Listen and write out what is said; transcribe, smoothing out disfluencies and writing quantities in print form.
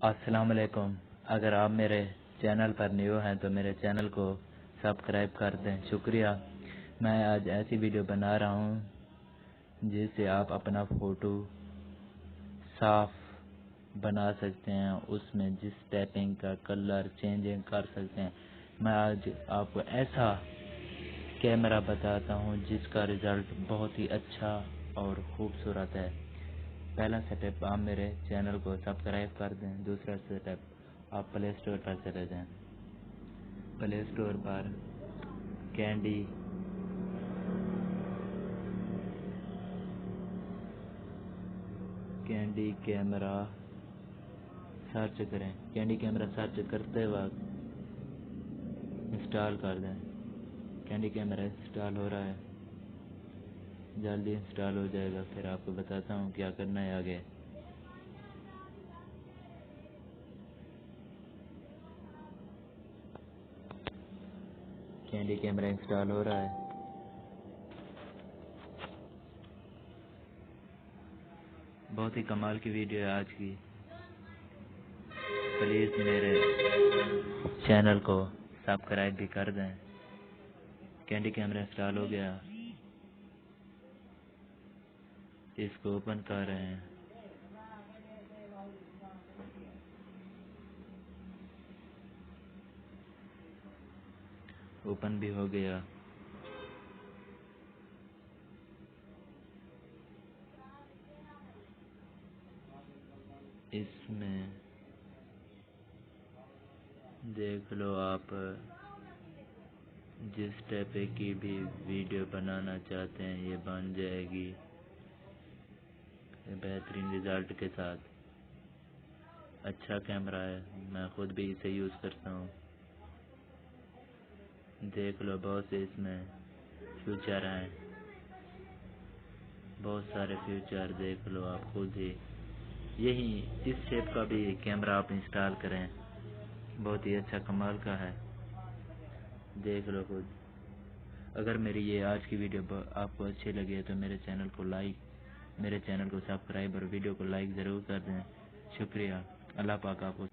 السلام علیکم۔ اگر آپ میرے چینل پر نیو ہیں تو میرے چینل کو سبسکرائب کر دیں، شکریہ۔ میں آج ایسی ویڈیو بنا رہا ہوں جس سے آپ اپنا فوٹو صاف بنا سکتے ہیں، اس میں جس ٹائپنگ کا کلر چینجنگ کر سکتے ہیں۔ میں آج آپ کو ایسا کیمرہ بتاتا ہوں جس کا رزلٹ بہت ہی اچھا اور خوبصورت ہے۔ پہلا سٹیپ، آپ میرے چینل کو سبسکرائب کر دیں۔ دوسرا سٹیپ، آپ پلے اسٹور پر چلے جائیں۔ پلے اسٹور پر کینڈی کیمرہ سرچ کریں۔ کینڈی کیمرہ سرچ کرتے وقت انسٹال کر دیں۔ کینڈی کیمرہ انسٹال ہو رہا ہے، جلدی انسٹال ہو جائے گا، پھر آپ کو بتاتا ہوں کیا کرنا ہے آگے۔ کینڈی کیمرہ انسٹال ہو رہا ہے۔ بہت ہی کمال کی ویڈیو ہے آج کی۔ پلیز میرے چینل کو سبسکرائب بھی کر دیں۔ کینڈی کیمرہ انسٹال ہو گیا، اس کو اوپن کر رہے ہیں۔ اوپن بھی ہو گیا۔ اس میں دیکھ لو، آپ جس ٹائپ کی بھی ویڈیو بنانا چاہتے ہیں یہ بن جائے گی بہترین رزلٹ کے ساتھ۔ اچھا کیمرہ ہے، میں خود بھی اسے یوز کرتا ہوں۔ دیکھ لو، بہت سے اس میں فیچر ہیں، بہت سارے فیچر دیکھ لو آپ خود ہی۔ یہی اس شیپ کا بھی کیمرہ آپ انسٹال کریں، بہت ہی اچھا کمال کا ہے، دیکھ لو خود۔ اگر میری یہ آج کی ویڈیو آپ کو اچھی لگی ہے تو میرے چینل کو سبسکرائب اور ویڈیو کو لائک ضرور کر دیں، شکریہ۔ اللہ پاک آپ کو